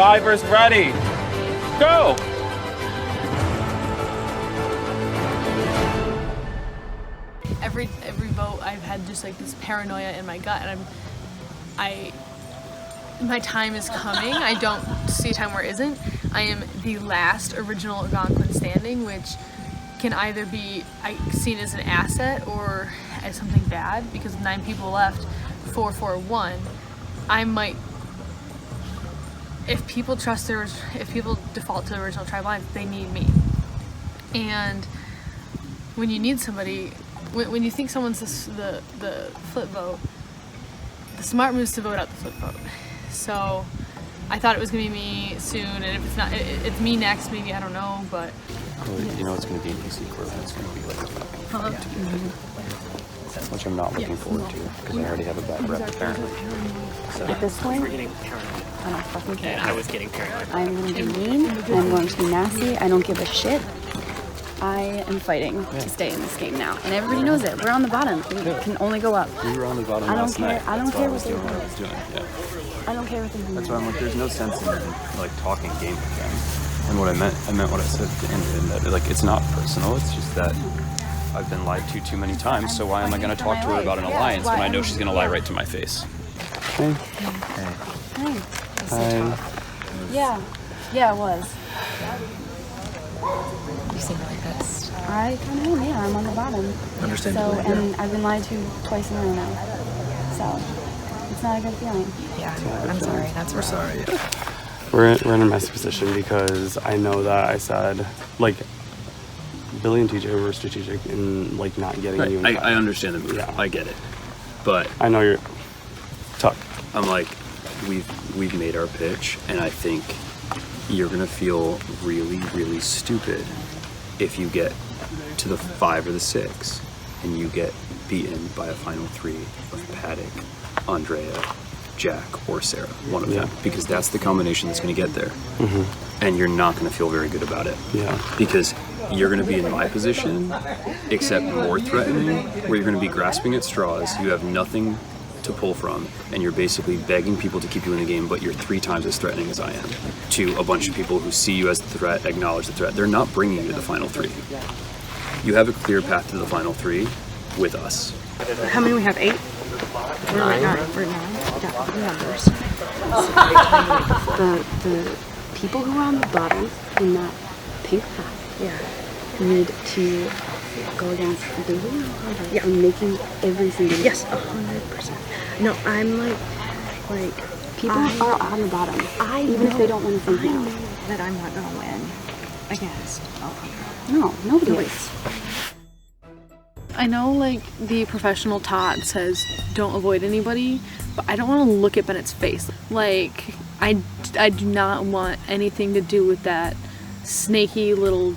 Survivors ready. Go! Every vote I've had just like this paranoia in my gut, and my time is coming. I don't see a time where it isn't. I am the last original Algonquin standing, which can either be seen as an asset or as something bad, because 9 people left, 4-4-1. I might, if people default to the original tribe line, they need me. And when you need somebody, when you think someone's the flip vote, the smart move is to vote out the flip vote. So I thought it was gonna be me soon, and if it's not, it's me next. Maybe, I don't know, but you know it's gonna be an easy crew. It's gonna be like which I'm not looking forward to, because I already have a bad rep apparently. So at this point, We're getting paranoid. I don't fucking care. And I was getting paranoid. I'm going to be mean. I'm going to be nasty. I don't give a shit. I am fighting to stay in this game now, and everybody knows it. We're on the bottom. We can only go up. we were on the bottom I don't last care. night. I don't That's care why what they I do. was doing. Yeah. I don't care what they do. That's why I'm like, there's no sense in like talking game with them. And what I meant what I said at the end, that like it's not personal. It's just that I've been lied to too many times. So why am I going to talk to her about an alliance when I know she's going to lie right to my face? Hey. Hey. Hi. Yeah, it was. You seem really pissed. I kind of am. Yeah, I'm on the bottom. Understandably. So, and I've been lied to twice in a row now. So it's not a good feeling. Yeah, I'm sorry. That's We're sorry. Yeah. We're in a messy position because I know that I said, like, Billy and TJ were strategic in, like, not getting you in I understand the move. Yeah. I get it. But I know you're tough. I'm like, we've made our pitch, and I think you're gonna feel really, really stupid if you get to the 5 or the 6 and you get beaten by a final 3 of Paddock, Andrea, Jack, or Sarah, one of them, because that's the combination that's gonna get there. And you're not gonna feel very good about it. Yeah. Because you're gonna be in my position, except more threatening, where you're gonna be grasping at straws, you have nothing to pull from, and you're basically begging people to keep you in the game, but you're 3 times as threatening as I am to a bunch of people who see you as the threat, acknowledge the threat. They're not bringing you to the final 3. You have a clear path to the final 3 with us. How many we have? 8? We're at 9. We're at 9. Yeah, the numbers. The people who are on the bottom in that pink hat need to go against the winner. Yeah. And making every single Yes, 100%. No, I'm like people are on the bottom. Even if they don't want to think now. I know that I'm not gonna win against. No, nobody is. I know, like, the professional Todd says don't avoid anybody, but I don't want to look at Bennett's face. Like, I do not want anything to do with that snaky little.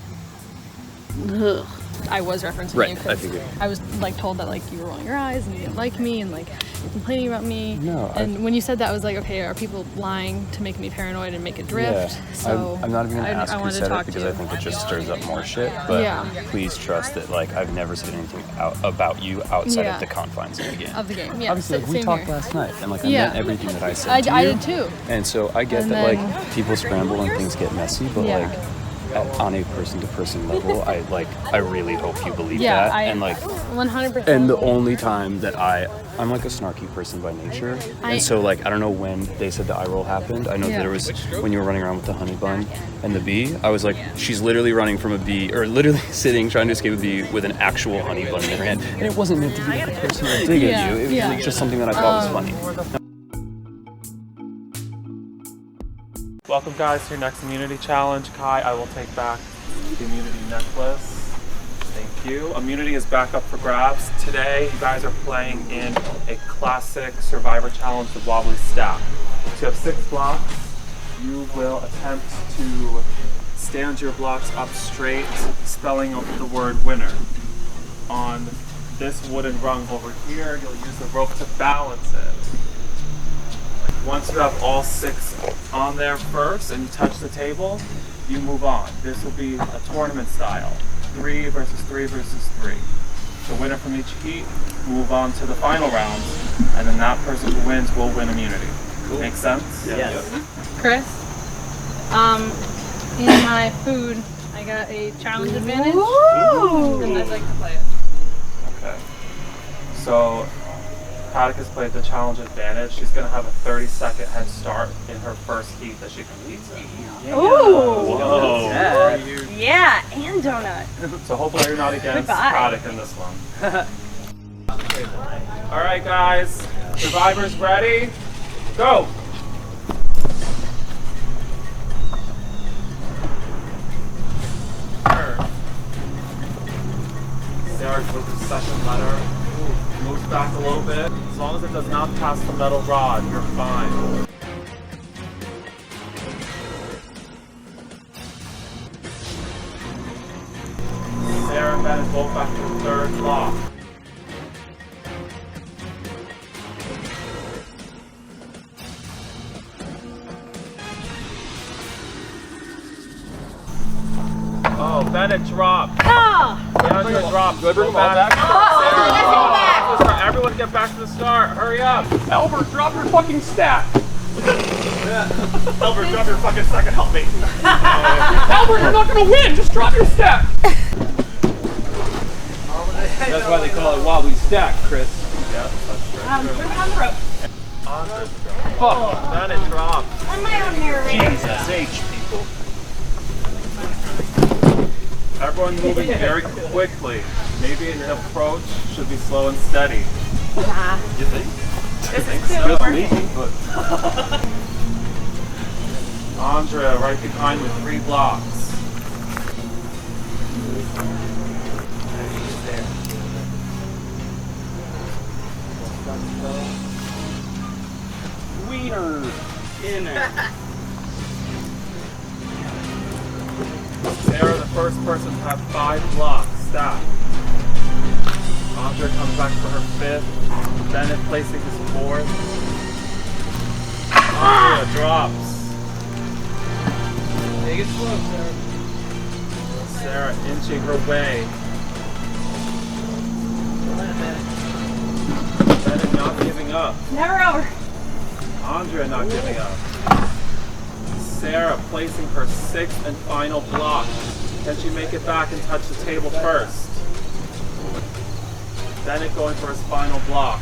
Ugh. I was referencing you because I was like told that like you were rolling your eyes and you didn't like me and like you're complaining about me. No, and when you said that, I was like, okay, are people lying to make me paranoid and make it drift? Yeah. So I'm not even gonna ask I who wanted said to talk it because to I you. think it just stirs up more shit. But Yeah. please trust that like I've never said anything about you outside of the confines of the game. Of the game, yeah. Obviously, like, we Same talked here. last night, and like I Yeah. meant everything that I said. I did too. And so I get And that then- like people scramble and things get messy, but Yeah. like on a person-to-person level, I really hope you believe Yeah, that. And like 100%. and the only time that I'm like a snarky person by nature, and so like I don't know when they said the eye roll happened. I know that it was when you were running around with the honey bun and the bee. I was like, she's literally running from a bee, or literally sitting trying to escape a bee with an actual honey bun in her hand, and it wasn't meant to be like a personal dig at you. It was just something that I thought was funny. Welcome guys to your next immunity challenge. Kai, I will take back the immunity necklace. Thank you. Immunity is back up for grabs. Today, you guys are playing in a classic Survivor challenge, the Wobbly Stack. So you have 6 blocks. You will attempt to stand your blocks up straight, spelling out the word winner. On this wooden rung over here, you'll use the rope to balance it. Once you have all 6 on there first and you touch the table, you move on. This will be a tournament style. 3 versus 3 versus 3. The winner from each heat will move on to the final round, and then that person who wins will win immunity. Cool. Make sense? Yeah. Chris? In my food, I got a challenge advantage. And I'd like to play it. Okay. So, Paddock has played the challenge advantage. She's going to have a 30-second head start in her first heat that she competes in. Ooh. Whoa. Yeah, and donut. So hopefully you're not against Goodbye. Paddock in this one. All right, guys. Survivors ready? Go! Sarah with the second letter. Moves back a little bit. As long as it does not pass the metal rod, you're fine. Sarah and Ben both back to the third block. Oh, Bennett dropped. Leandra dropped. Go back. Sarah, everyone get back to the start. Hurry up. Albert, drop your fucking stack. Albert, drop your fucking second. Help me. Albert, you're not gonna win. Just drop your stack. That's why they call it Wobbly Stack, Chris. Yeah, that's true. Put it on the rope. Andres dropped. Fuck. Bennett dropped. I'm my own narrator. Jesus H, people. Everyone moving very quickly. Maybe an approach should be slow and steady. Nah. You think? This is clearly working. Andrea right behind with 3 blocks. Wiener. In there. Sarah, the first person to have 5 blocks. Stop. Andrea comes back for her 5th. Bennett placing his 4th. Andrea drops. Take it slow, Sarah. Sarah inching her way. Bennett not giving up. Never over. Andrea not giving up. Sarah placing her 6th and final block. Can she make it back and touch the table first? Bennett going for his final block.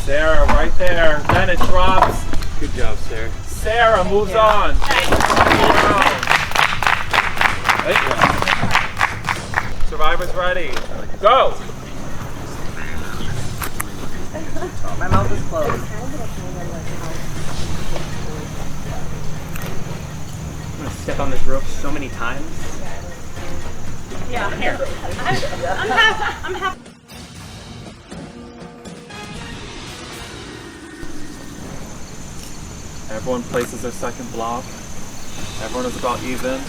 Sarah right there. Bennett drops. Good job, Sarah. Sarah moves on. Survivors ready. Go! My mouth is closed. I'm gonna step on this rope so many times. Yeah, here. I'm half. Everyone places their second block. Everyone is about even.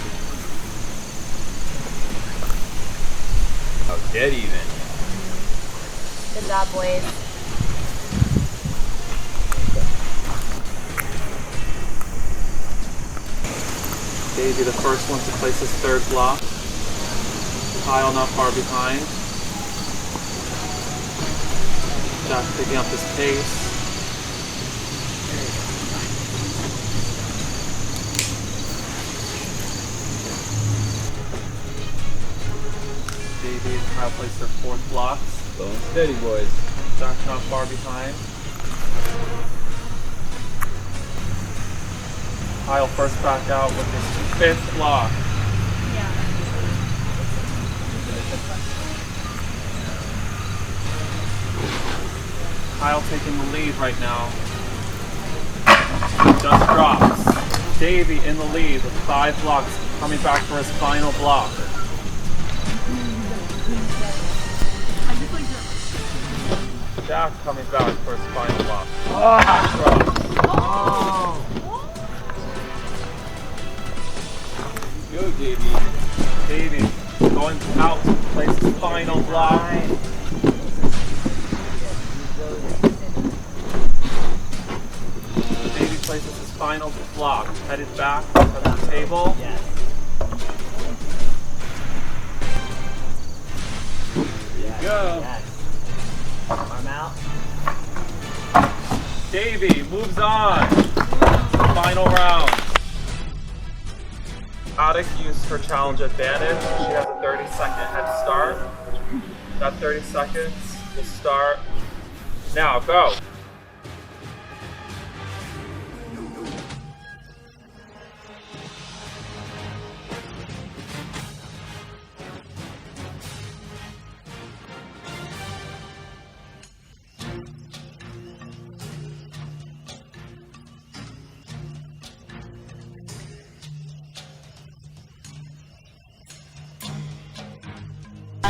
Oh, dead even. Good job, boys. Davey, the first one to place his 3rd block. Kyle not far behind. Jack picking up his pace. Davey and Kyle place their 4th blocks. Slow and steady, boys. Jack not far behind. Kyle first back out with his 5th block. Kyle taking the lead right now. Just drops. Davey in the lead with 5 blocks, coming back for his final block. Jack coming back for his final block. Go, Davey. Davey going out to place his final block. Davey places his final block, headed back to the table. Yes. Go. Yes. Arm out. Davey moves on. Final round. Attic used her challenge advantage. She has a 30-second head start. That 30 seconds will start now. Go.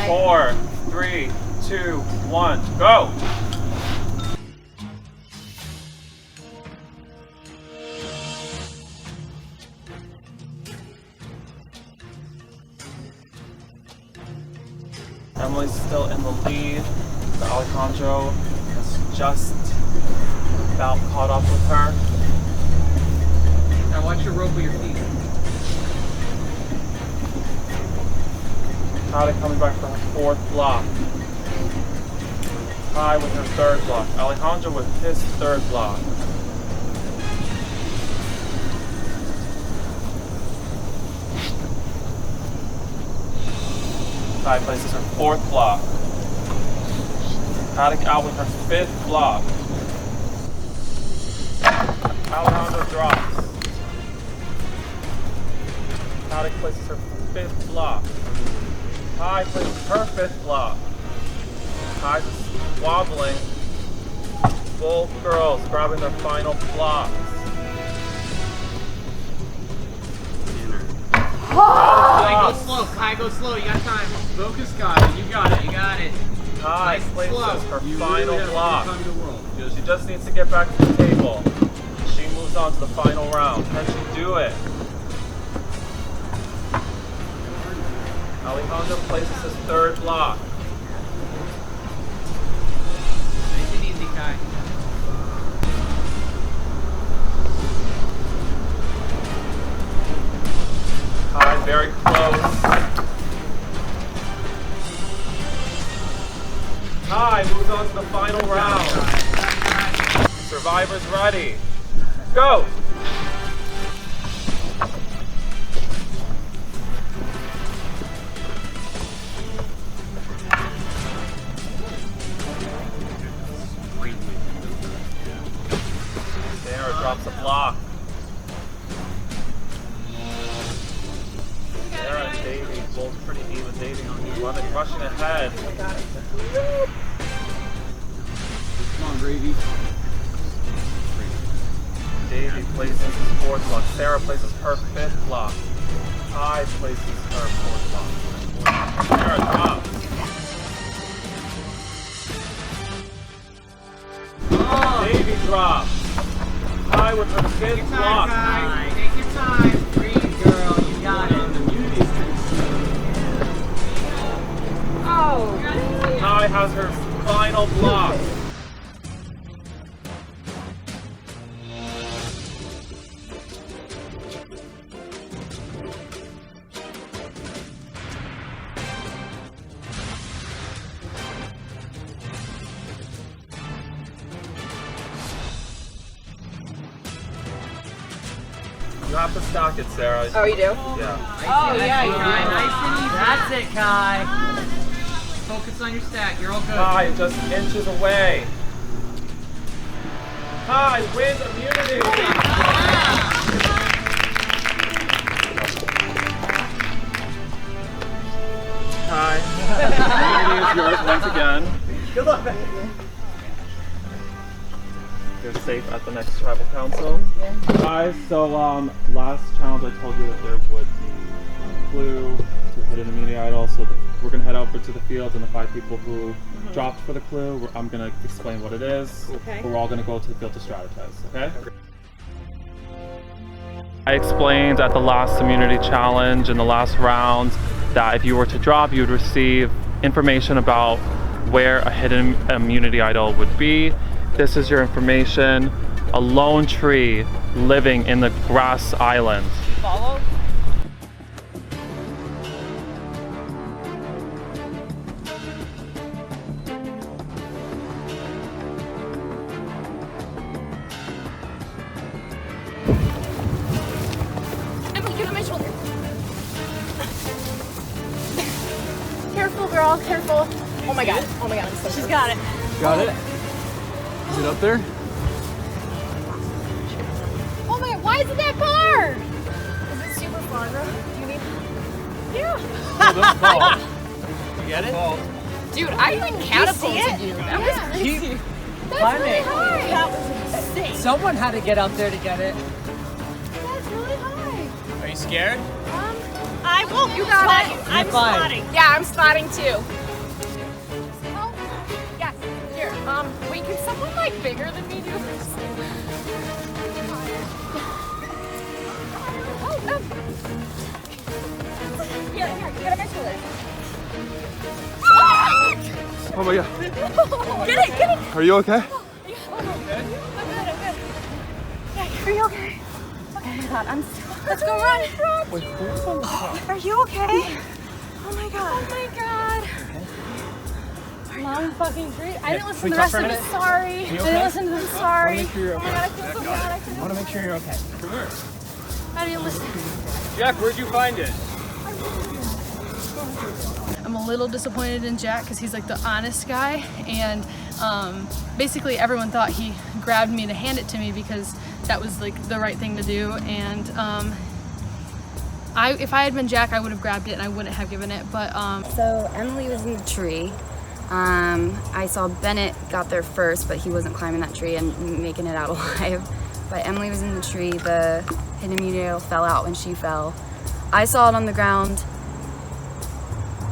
Four, three, two, one, go! Emily's still in the lead. Alejandro has just about caught up with her. Now watch your rope with your feet. Kyle coming back for her fourth block. Kai with her third block. Alejandro with his third block. Kai places her fourth block. Paddock out with her fifth block. Alejandro drops. Paddock places her fifth block. Kai places her fifth block. Kai's wobbling. Both girls grabbing their final blocks. Kai, go slow. Kai, go slow. You got time. Focus, Kai. You got it. You got it. Kai Nice places slow. her You final really have block. all the time in the world. She just needs to get back to the table. She moves on to the final round. Can she do it? Alejandro places his third block. Nice and easy, Kai. Kai very close. Kai moves on to the final round. Survivor's ready. Go! Sarah drops a block. Sarah and Davey both pretty even. Davey rushing ahead. Come on, Gravy. Davey places his fourth block. Sarah places her fifth block. Kai places her fourth block. Sarah drops. Davey drops. Kai with her fifth block. Kai. Take your time. Breathe, girl. You got it. Kai has her final block. You have to stack it, Sarah. Oh, you do? Yeah. Oh, yeah, Kai. Nice and easy. That's it, Kai. Focus on your stack. You're all good. Kai just inches away. Kai wins immunity. Kai, immunity is yours once again. Good luck, man. You're safe at the next tribal council. Guys, so last challenge I told you that there would be a clue to hit an immunity idol, so we're gonna head over to the field and the 5 people who dropped for the clue, I'm gonna explain what it is. Okay. But we're all gonna go to the field to strategize, okay? I explained at the last immunity challenge in the last round that if you were to drop, you would receive information about where a hidden immunity idol would be. This is your information. A lone tree living in the grass island. Follow? on my shoulder. Careful, girl, careful. Oh my god, I'm so She's got it. Got it? Is it up there? Oh my god, why is it that far? Is it super far, girl? Do you need... Yeah. You get it? Dude, I like catapulted you. That was crazy. That's climbing. really high. That was insane. Someone had to get up there to get it. That's really high. Are you scared? I will. You got it. I'm fine. spotting. Yeah, I'm spotting too. Oh, yes. Here. Wait, can someone like bigger than me do this? Oh, no. Here, get on my shoulder. Oh my god. Get it. Are you okay? I'm good. Yeah, are you okay? Okay, oh my god, I'm still... Let's go run. Wait, who's on the top? Are you okay? Oh my god. Oh my god. Long fucking tree. I didn't listen to the talk rest for a of it. minute? Sorry. I didn't listen to them. Sorry. Make sure you're Oh my god, I feel so bad. I want to make sure you're okay. Come here. How do you listen? Jack, where'd you find it? I'm a little disappointed in Jack because he's like the honest guy, and basically everyone thought he grabbed me to hand it to me because that was like the right thing to do, and if I had been Jack, I would have grabbed it and I wouldn't have given it, but So Emily was in the tree. I saw Bennett got there first, but he wasn't climbing that tree and making it out alive. But Emily was in the tree. The hidden immunity fell out when she fell. I saw it on the ground.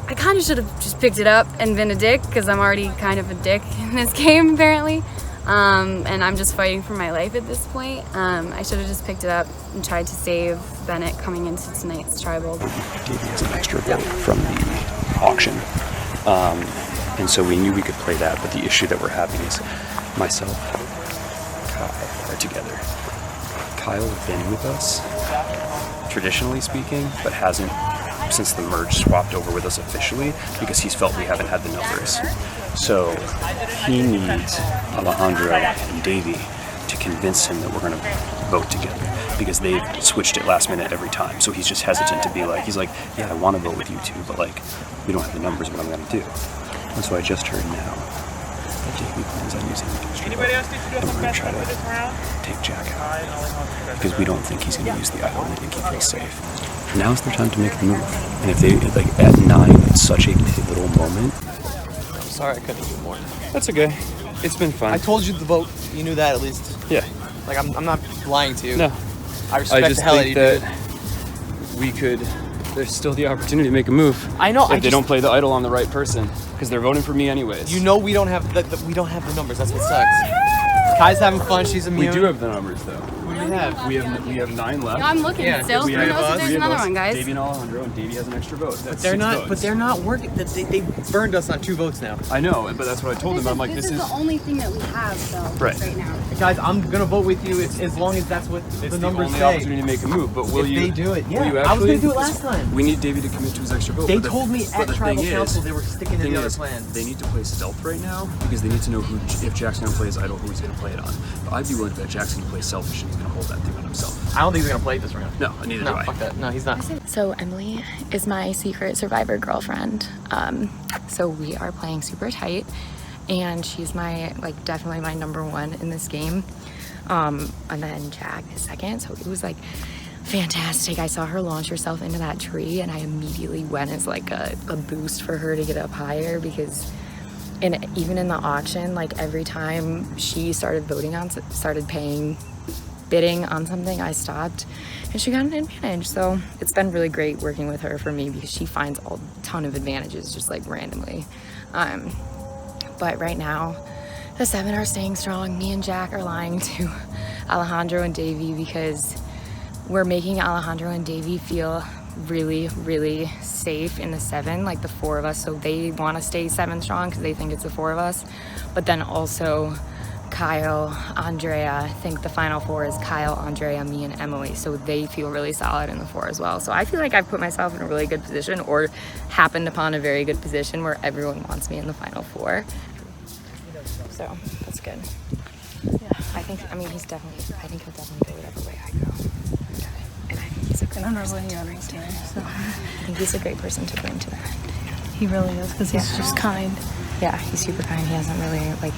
I kind of should have just picked it up and been a dick because I'm already kind of a dick in this game apparently. And I'm just fighting for my life at this point. I should have just picked it up and tried to save Bennett coming into tonight's tribal. Gave us an extra vote from the auction. And so we knew we could play that, but the issue that we're having is myself, Kai are together. Kyle has been with us, traditionally speaking, but hasn't since the merge swapped over with us officially because he's felt we haven't had the numbers. So he needs Alejandro and Davey to convince him that we're going to vote together because they've switched it last minute every time. So he's just hesitant to be like, he's like, yeah, I want to vote with you two, but like, we don't have the numbers, what I'm going to do. And so I just heard now that Davey plans on using the extra vote. And we're going to try to take Jack out because we don't think he's going to use the island. We think he feels safe. Now's the time to make the move. And if they, like, at 9, it's such a pivotal moment. I'm sorry I couldn't do more. That's okay. It's been fun. I told you the vote. You knew that at least. Yeah. Like, I'm not lying to you. No. I respect the hell out of you, dude. We could. There's still the opportunity to make a move. I know. If they don't play the idol on the right person, because they're voting for me anyways. You know we don't have the numbers. That's what sucks. Kai's having fun. She's immune. We do have the numbers though. What do we have? We have 9 left. I'm looking Yeah, still. we Who have knows if there's three of another us, one, guys? Davey and Alejandro, and Davey has an extra vote. That's They're 6 not. votes. But they're not working. They burned us on 2 votes now. I know, but that's what I told them. I'm like, this this is is. the only thing that we have, though, Right. now. Guys, I'm gonna vote with you as long as that's what It's the the numbers only say. opportunity to make a move. But will If you? they do it, will yeah. you I was actually? gonna do it last time. We need Davey to commit to his extra vote. They but told me but at the tribal thing council is, they were sticking to thing the other is, plan. They need to play stealth right now because they need to know who, if Jack's going to play his idol, who he's going to play it on. But I'd be willing to bet Jack's going to play selfish and he's going to hold that thing on himself. I don't think he's gonna play it this round. No, neither do No, I. fuck that. No, he's not. So Emily is my secret Survivor girlfriend. So we are playing super tight, and she's my, like, definitely my #1 in this game. And then Jack is second. So it was like fantastic. I saw her launch herself into that tree, and I immediately went as like a boost for her to get up higher because. And even in the auction, like every time she started bidding on something, I stopped and she got an advantage. So it's been really great working with her for me because she finds a ton of advantages just like randomly. But right now, the 7 are staying strong. Me and Jack are lying to Alejandro and Davey because we're making Alejandro and Davey feel really, really safe in the 7, like the 4 of us. So they want to stay 7 strong because they think it's the 4 of us. But then also Kyle, Andrea, I think the final 4 is Kyle, Andrea, me, and Emily. So they feel really solid in the 4 as well. So I feel like I've put myself in a really good position, or happened upon a very good position where everyone wants me in the final 4. So that's good. Yeah, I think he'll definitely go whatever way I go. And I think he's a And I'm not letting you understand. So I think he's a great person to bring to that. he really is, because he's just kind. Yeah, he's super kind. He hasn't really, like,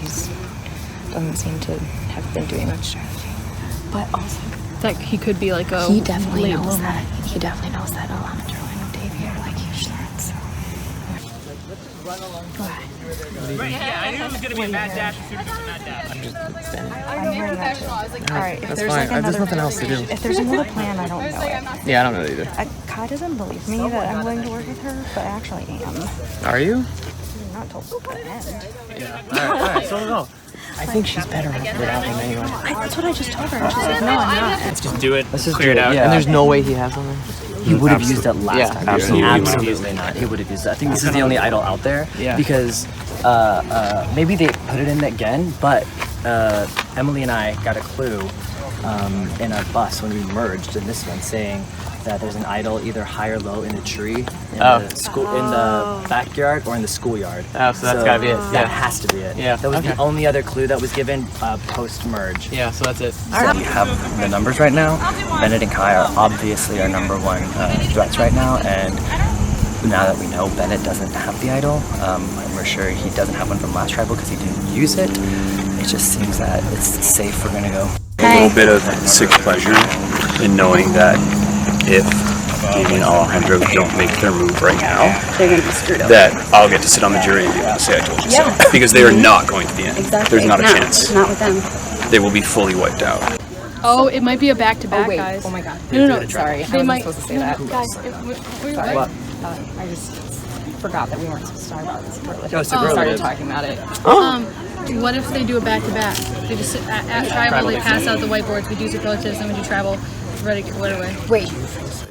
doesn't seem to have been doing much strategy. But also, That he could be like a he definitely late knows bloomer. that. He definitely knows that Alejandro and Davey are, like, huge threats, so. Yeah, I knew it was gonna be a mad dash as soon as it was a mad dash. I'm hearing that too. All right, if That's there's fine. like another, There's nothing else to do. if there's another plan, I don't know it. Yeah, I don't know either. Kai doesn't believe me that I'm willing to work with her, but I actually am. Are you? Not until the end. Yeah. All right. So no. I think she's better without him anyway. That's what I just told her. And she's like, no, I'm not. Let's just do it. Let's just clear do it it, out. yeah. And there's no way he has something. He would have used it last Yeah, time. absolutely. Not. He would have used it. I think this is the only idol out there. Yeah. Because maybe they put it in again, but Emily and I got a clue in our bus when we merged in this one saying that there's an idol either high or low in a tree in the school in the backyard or in the schoolyard. Oh, so that's gotta be it. That has to be it. Yeah. That was Okay. the only other clue that was given post merge. Yeah. So that's it. So we have the numbers right now. Bennett and Kai are obviously our number one threats right now, and now that we know Bennett doesn't have the idol, and we're sure he doesn't have one from last tribal because he didn't use it, it just seems that it's safe. We're gonna go. A little bit of sick pleasure in knowing that if Davey and Alejandro don't make their move right now, They're going to be screwed up. that I'll get to sit on the jury and be able to say I told you so. Because they are not going to the end. Exactly. There's not a No, chance. Not with them. They will be fully wiped out. Oh, it might be a back-to-back, Wait, guys. oh my god. No. Sorry, I They wasn't might. supposed to say that. Guys, Sorry. What? I just forgot that we weren't supposed to talk about this earlier. Oh, so We started earlier. talking about it. what if they do a back-to-back? They just sit at tribal, they pass out the whiteboards, we do superlatives, then we do tribal, ready to get away. Wait.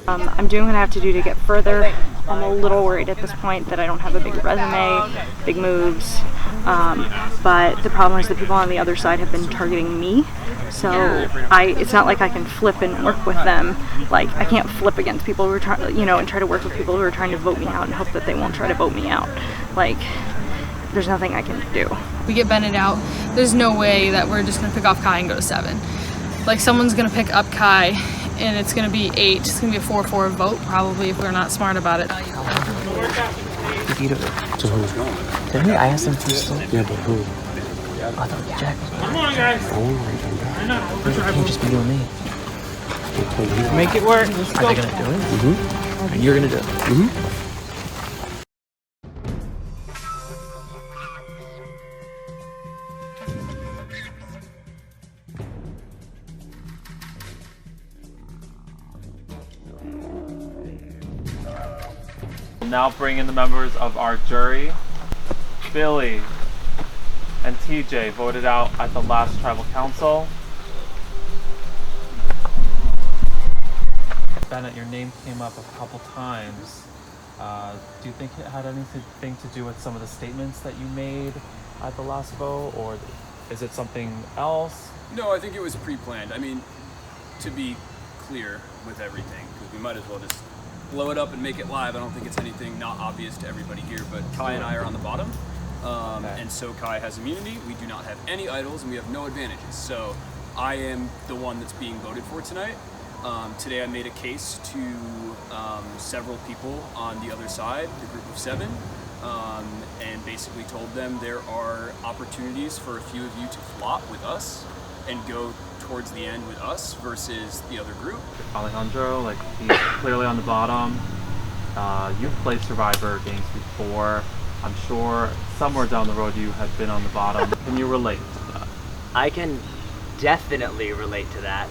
I'm doing what I have to do to get further. I'm a little worried at this point that I don't have a big resume, big moves. But the problem is the people on the other side have been targeting me. So it's not like I can flip and work with them. Like I can't flip against people who are trying, and try to work with people who are trying to vote me out and hope that they won't try to vote me out. Like there's nothing I can do. We get Bennett out, there's no way that we're just gonna pick off Kai and go to 7. Like someone's gonna pick up Kai and it's gonna be 8. It's gonna be a 4-4 vote probably if we're not smart about it. So who's going? Didn't I ask them to still? Yeah, but who? I thought Jack. Come on, guys. Oh my god. I know. It can't just be you and me. Make it work. Let's Are go. they gonna do it? And you're gonna do it. Now bring in the members of our jury. Billy and TJ voted out at the last tribal council. Bennett, your name came up a couple times. Do you think it had anything to do with some of the statements that you made at the last vote, or is it something else? No, I think it was pre-planned. I mean, to be clear with everything, because we might as well just blow it up and make it live. I don't think it's anything not obvious to everybody here, but Kai and I are on the bottom. And so Kai has immunity. We do not have any idols and we have no advantages. So I am the one that's being voted for tonight. Today I made a case to several people on the other side, the group of 7, and basically told them there are opportunities for a few of you to flop with us and go towards the end with us versus the other group. Alejandro, like he's clearly on the bottom. You've played Survivor games before. I'm sure somewhere down the road you have been on the bottom. Can you relate to that? I can definitely relate to that.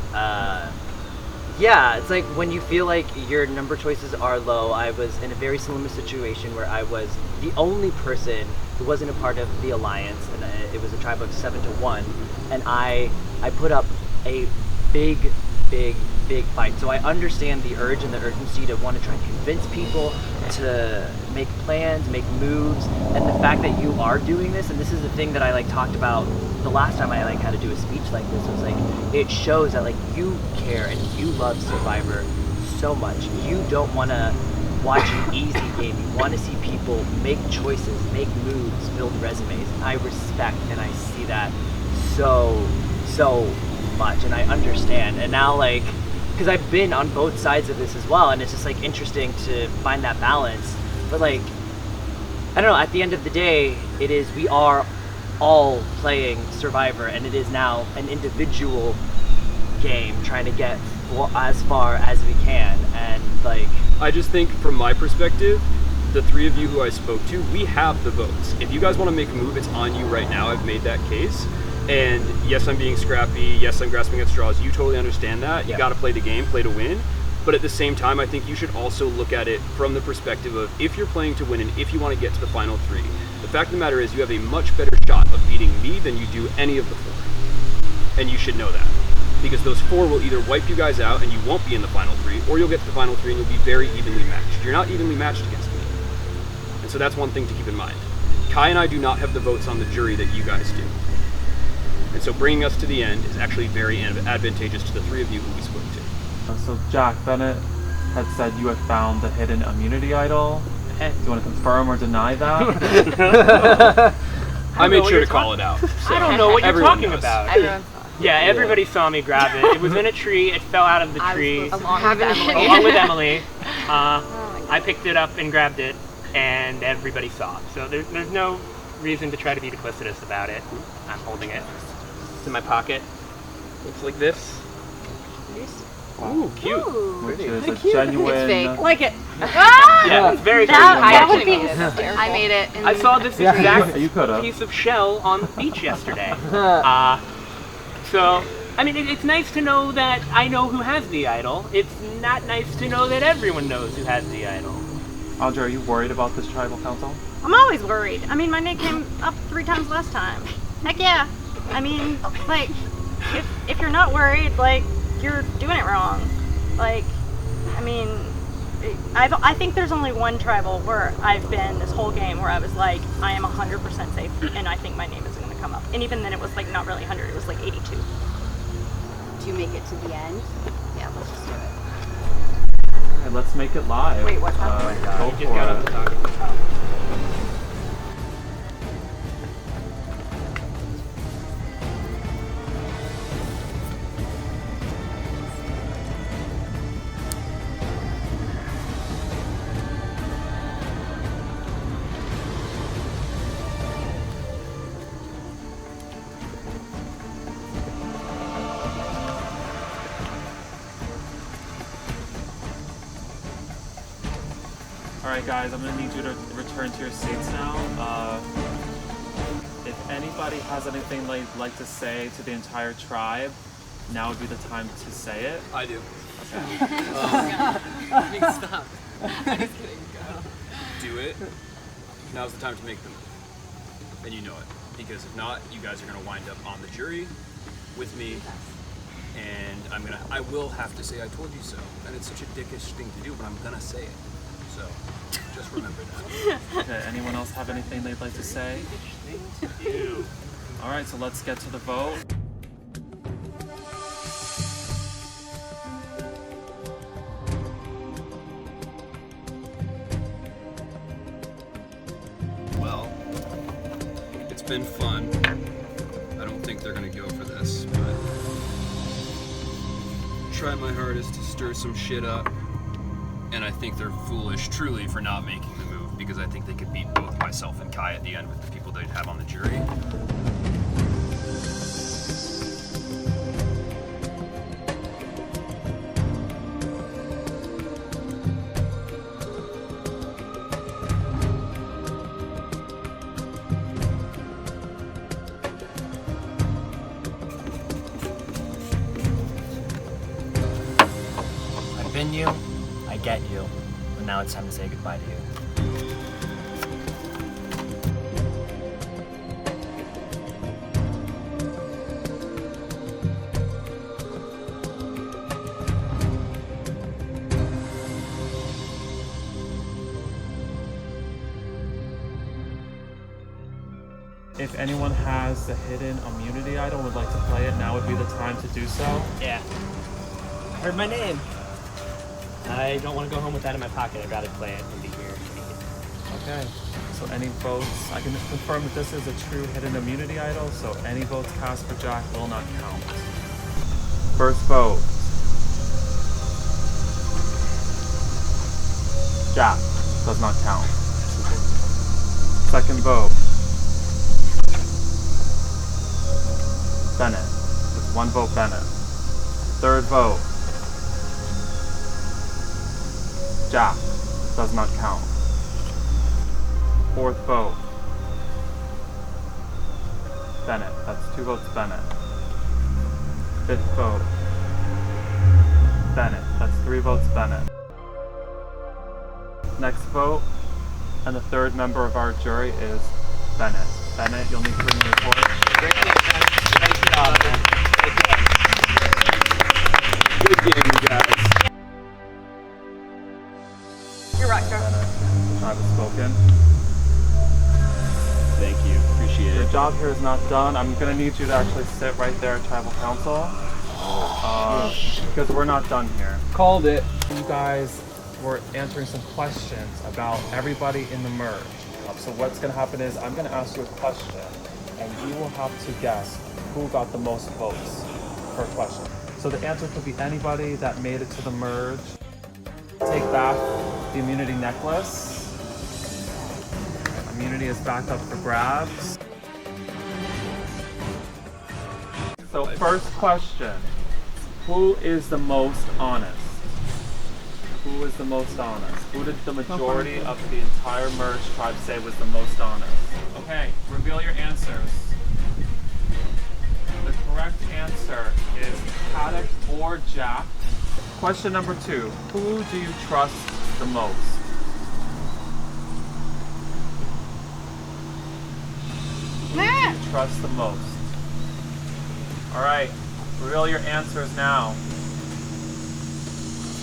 Yeah, it's like when you feel like your number choices are low. I was in a very similar situation where I was the only person who wasn't a part of the alliance, and it was a tribe of 7 to 1, and I put up a big fight. So I understand the urge and the urgency to want to try and convince people to make plans, make moves, and the fact that you are doing this, and this is the thing that I talked about the last time I had to do a speech like this, was it shows that you care and you love Survivor so much. You don't want to watch an easy game. You want to see people make choices, make moves, build resumes. I respect and I see that so much, and I understand. And now because I've been on both sides of this as well, and it's just like interesting to find that balance. But like, I don't know, at the end of the day, we are all playing Survivor, and it is now an individual game trying to get as far as we can. And like, I just think from my perspective, the three of you who I spoke to, we have the votes. If you guys want to make a move, it's on you right now. I've made that case. And yes, I'm being scrappy. Yes, I'm grasping at straws. You totally understand that. You got to play the game, play to win. But at the same time, I think you should also look at it from the perspective of if you're playing to win and if you want to get to the final three. The fact of the matter is you have a much better shot of beating me than you do any of the four. And you should know that. Because those four will either wipe you guys out and you won't be in the final three, or you'll get to the final three and you'll be very evenly matched. You're not evenly matched against me. And so that's one thing to keep in mind. Kai and I do not have the votes on the jury that you guys do. And so bringing us to the end is actually very advantageous to the three of you who we spoke to. So Jack, Bennett had said you had found the hidden immunity idol. Do you want to confirm or deny that? I made sure to call it out. So I don't know what you're talking about. Everyone. Yeah, everybody saw me grab it. It was in a tree. It fell out of the tree. Along Along with Emily. I picked it up and grabbed it, and everybody saw. So there's no reason to try to be duplicitous about it. I'm holding it. It's in my pocket. Looks like this. Ooh, cute. Which is a genuine... It's fake. Like it. Yeah, it's very That would be hysterical. I made it. I saw this exact You could've. piece of shell on the beach yesterday. So, I mean, it's nice to know that I know who has the idol. It's not nice to know that everyone knows who has the idol. Audrey, are you worried about this tribal council? I'm always worried. I mean, my name came up 3 times last time. Heck yeah. I mean, like, if you're not worried, like, you're doing it wrong. Like, I mean, I think there's only one tribal where I've been this whole game where I was like, I am 100% safe, and I think my name isn't going to come up. And even then, it was like not really 100, it was like 82. Do you make it to the end? Yeah, let's just do it. Alright, let's make it live. Wait, what's happening? Go You just got up to for it. talk. Alright guys, I'm going to need you to return to your seats now. If anybody has anything they'd like to say to the entire tribe, now would be the time to say it. I do. Stop. Do it. Now's the time to make the move. And you know it. Because if not, you guys are going to wind up on the jury with me. And I will have to say I told you so. And it's such a dickish thing to do, but I'm going to say it. So, just remember that. Okay, anyone else have anything they'd like to say? Alright, so let's get to the vote. Well, it's been fun. I don't think they're going to go for this, but try my hardest to stir some shit up. And I think they're foolish, truly, for not making the move, because I think they could beat both myself and Kai at the end with the people they'd have on the jury. I've been you. I get you, but now it's time to say goodbye to you. If anyone has the hidden immunity idol and would like to play it, now would be the time to do so. Yeah. I heard my name. I don't want to go home with that in my pocket. I'd rather play it than be here. Okay. So any votes, I can confirm that this is a true hidden immunity idol, so any votes cast for Jack will not count. First vote. Jack. Does not count. Second vote. Bennett. With 1 vote, Bennett. Third vote. Jack. Does not count. Fourth vote. Bennett. That's 2 votes, Bennett. Fifth vote. Bennett. That's 3 votes, Bennett. Next vote, and the third member of our jury is Bennett. Bennett, you'll need to bring the report. Great job, man. Good game, you guys. You're right, Bennett, tribe has spoken. Thank you. Appreciate Your it. job here is not done. I'm going to need you to actually sit right there at tribal council. Because we're not done here. Called it. You guys were answering some questions about everybody in the merge. So what's going to happen is I'm going to ask you a question, and you will have to guess who got the most votes per question. So the answer could be anybody that made it to the merge. Take back the immunity necklace. Immunity is back up for grabs. So first question, who is the most honest? Who is the most honest? Who did the majority of the entire merge tribe say was the most honest? Okay, reveal your answers. The correct answer is Paddock or Jack. Question number 2, who do you trust the most? Who do you trust the most? Alright, reveal your answers now.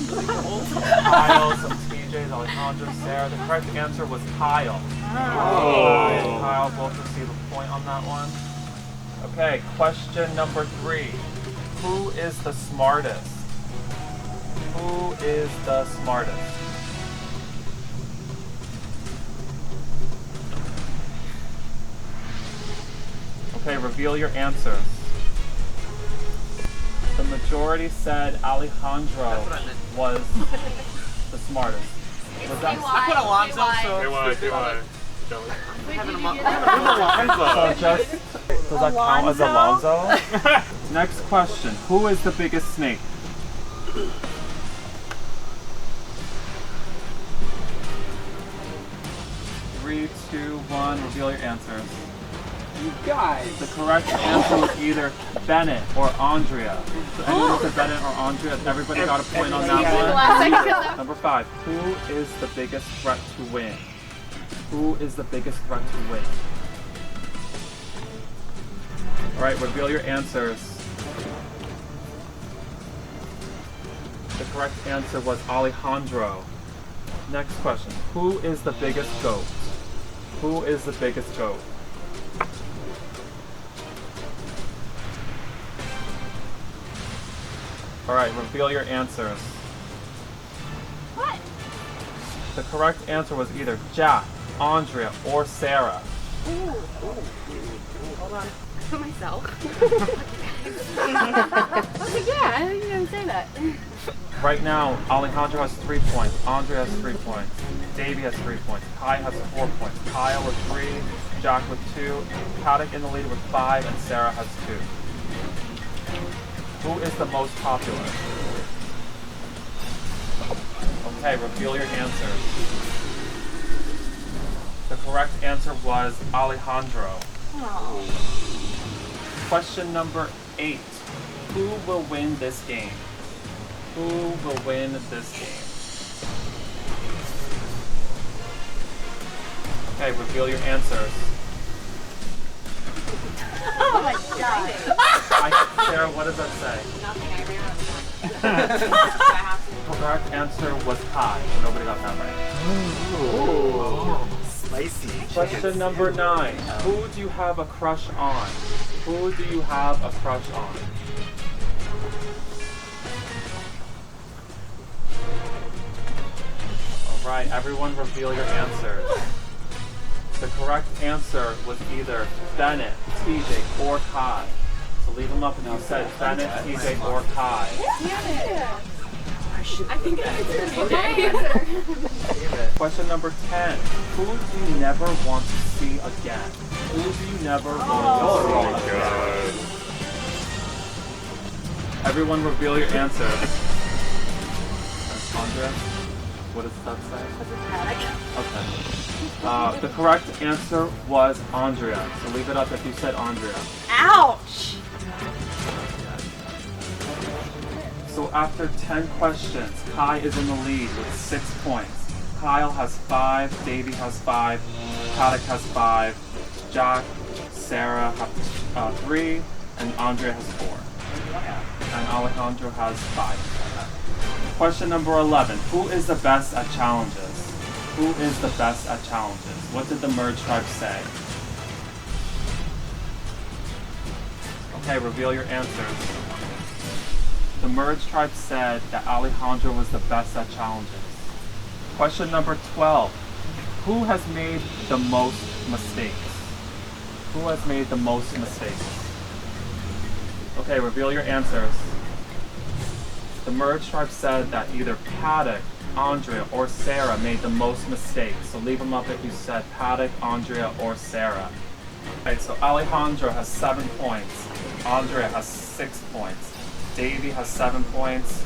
Kyle, some TJs, Alejandro, Sarah. The correct answer was Kyle. And Kyle both received a point on that one. Okay, question number 3. Who is the smartest? Who is the smartest? Okay, reveal your answers. The majority said Alejandro was the smartest. Was that? I put Alonzo, so... So just, does that count as Alonzo? Next question. Who is the biggest snake? Three, two, one. Reveal your answers. You guys. The correct answer was either Bennett or Andrea. So anyone who said Bennett or Andrea, everybody got a point on that one. Number 5. Who is the biggest threat to win? Who is the biggest threat to win? Alright, reveal your answers. The correct answer was Alejandro. Next question. Who is the biggest goat? Who is the biggest goat? Alright, reveal your answers. What? The correct answer was either Jack, Andrea, or Sarah. Hold on. For myself. Yeah, I didn't even say that. Right now, Alejandro has 3 points, Andrea has 3 points, Davey has 3 points, Kai has 4 points, Kyle with 3, Jack with 2, Paddock in the lead with 5, and Sarah has 2. Who is the most popular? Okay, reveal your answers. The correct answer was Alejandro. Oh. Question number 8. Who will win this game? Who will win this game? Okay, reveal your answers. Oh my god. Sarah, what does that say? Nothing, I ran out of time. The correct answer was Kai. Nobody got that right. Ooh. Spicy. Question number 9. Who do you have a crush on? Who do you have a crush on? Alright, everyone reveal your answers. The correct answer was either Bennett, TJ, or Kai. So leave them up if you said Bennett, TJ, or Kai. I think it's the Question number 10. Who do you never want to see again? Who do you never want to see again? Everyone reveal your answers. Andrea, what does that say? Okay. The correct answer was Andrea. So leave it up if you said Andrea. Ouch! So after 10 questions, Kai is in the lead with 6 points. Kyle has 5, Davey has 5, Paddock has 5, Jack, Sarah have 3, and Andrea has 4. And Alejandro has 5. Question number 11. Who is the best at challenges? Who is the best at challenges? What did the Merge Tribe say? Okay, reveal your answers. The Merge Tribe said that Alejandro was the best at challenges. Question number 12. Who has made the most mistakes? Who has made the most mistakes? Okay, reveal your answers. The Merge Tribe said that either Paddock, Andrea, or Sarah made the most mistakes. So leave them up if you said Paddock, Andrea, or Sarah. Okay, so Alejandro has 7 points. Andrea has 6 points. Davey has 7 points.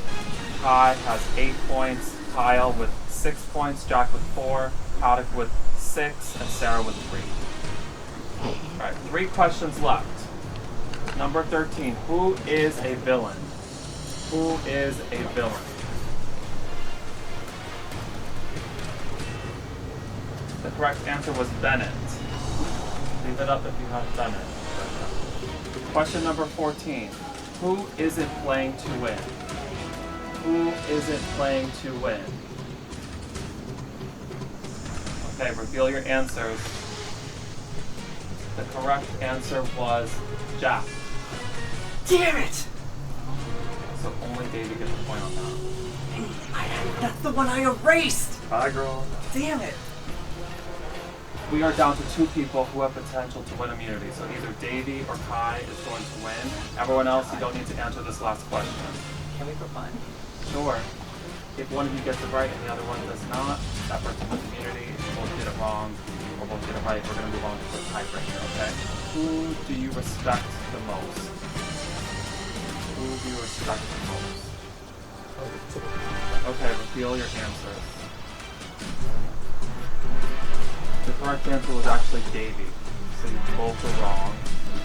Kai has 8 points. Kyle with 6 points. Jack with 4. Paddock with 6. And Sarah with 3. Alright, 3 questions left. Number 13. Who is a villain? Who is a villain? The correct answer was Bennett. Leave it up if you have Bennett. Question number 14. Who isn't playing to win? Who isn't playing to win? Okay, reveal your answers. The correct answer was Jack. Damn it! So only Davey gets a point on that. That's the one I erased! Bye, girl. Damn it! We are down to 2 people who have potential to win immunity. So either Davey or Kai is going to win. Everyone else, you don't need to answer this last question. Can we for fun? Sure. If one of you gets it right and the other one does not, that person wins immunity. If you both get it wrong or both get it right, we're going to move on to the tiebreaker, okay? Who do you respect the most? Who do you respect the most? Okay, reveal your answers. The correct answer was actually Davey, so you both were wrong.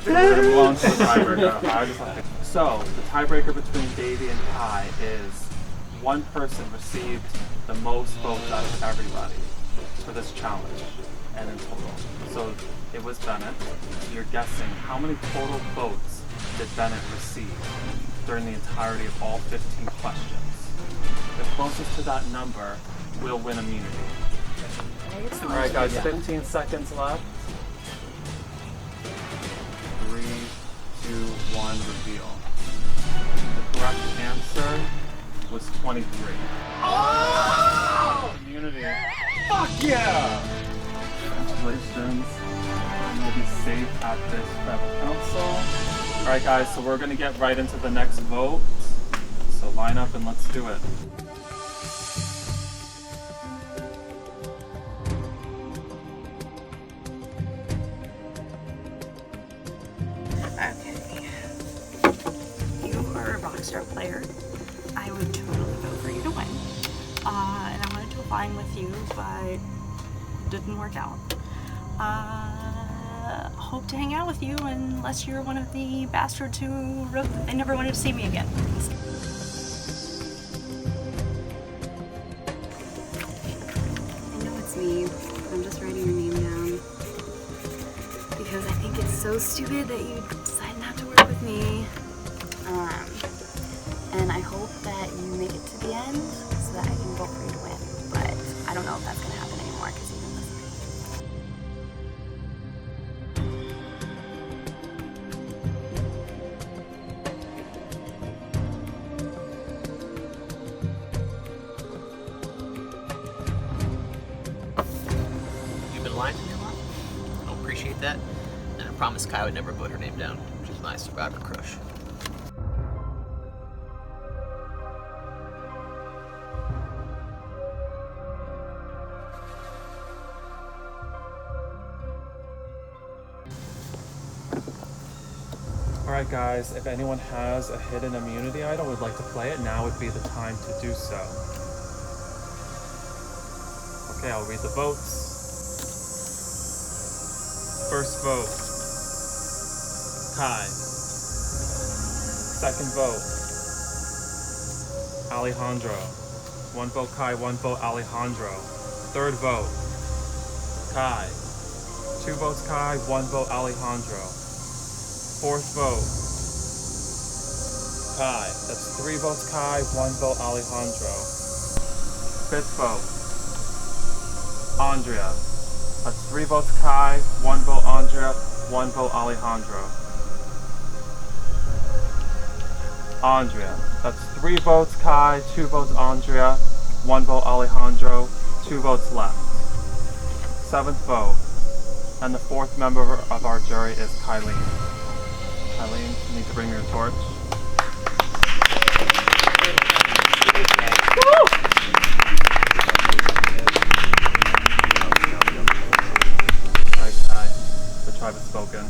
We're going to move on to the tiebreaker. So, the tiebreaker between Davey and Kai is one person received the most votes out of everybody for this challenge, and in total. So, it was Bennett. So you're guessing how many total votes did Bennett receive during the entirety of all 15 questions? The closest to that number will win immunity. Alright guys, 15 seconds left. 3, 2, 1, reveal. The correct answer was 23. Oh! Immunity. Fuck yeah! Congratulations. You'll be safe at this Rebel Council. Alright guys, so we're gonna get right into the next vote. So line up and let's do it. Okay. You are a rockstar player. I would totally vote for you to win. And I wanted to align with you, but it didn't work out. Hope to hang out with you unless you're one of the bastards who wrote that they never wanted to see me again. I know it's me. I'm just writing your name down. Because I think it's so stupid that you decided not to work with me. And I hope that you make it to the end so that I can vote for you to win. But I don't know if that's going to happen anymore because you didn't listen to me. You've been lying to me a lot. I don't appreciate that. And I promised Kai would never put her name down, which is my survivor crush. Alright guys, if anyone has a hidden immunity item would like to play it, now would be the time to do so. Okay, I'll read the votes. First vote, Kai. Second vote, Alejandro. 1 vote Kai, 1 vote Alejandro. Third vote, Kai. 2 votes Kai, 1 vote Alejandro. Fourth vote, Kai. That's 3 votes Kai, 1 vote Alejandro. Fifth vote, Andrea. That's 3 votes Kai, 1 vote Andrea, 1 vote Alejandro. Andrea. That's 3 votes Kai, 2 votes Andrea, 1 vote Alejandro, 2 votes left. Seventh vote. And the fourth member of our jury is Kylene. Kylene, you need to bring me your torch. Alright, Kai. The tribe has spoken.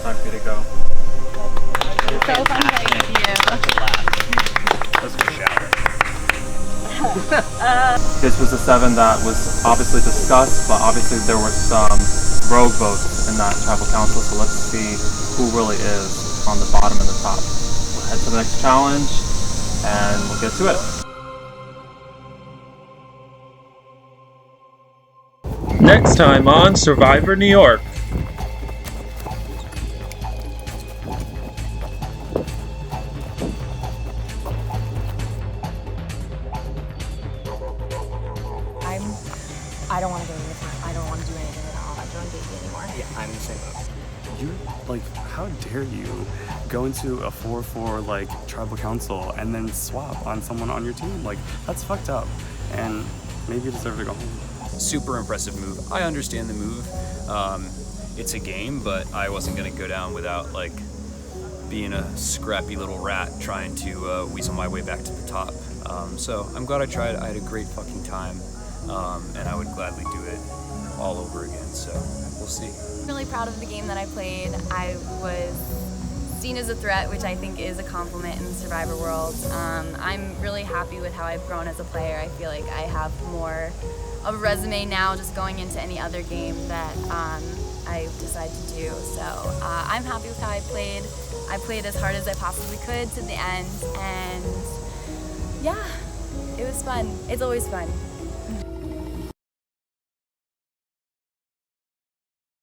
Time for you to go. It's so fun playing with you. Let's go shower. This was a 7 that was obviously discussed, but obviously there were some rogue votes in that tribal council, so let's see who really is on the bottom and the top. We'll head to the next challenge, and we'll get to it. Next time on Survivor New York. I don't want to go to the front. I don't want to do anything at all. I don't want to date you anymore. Yeah, I'm in the same boat. You, like, how dare you go into a 4-4, like, tribal council and then swap on someone on your team? Like, that's fucked up. And maybe you deserve to go home. Super impressive move. I understand the move. It's a game, but I wasn't going to go down without, like, being a scrappy little rat trying to weasel my way back to the top. So I'm glad I tried. I had a great fucking time. And I would gladly do it all over again, so we'll see. I'm really proud of the game that I played. I was seen as a threat, which I think is a compliment in the Survivor world. I'm really happy with how I've grown as a player. I feel like I have more of a resume now just going into any other game that I decide to do. So I'm happy with how I played. I played as hard as I possibly could to the end, and yeah, it was fun. It's always fun.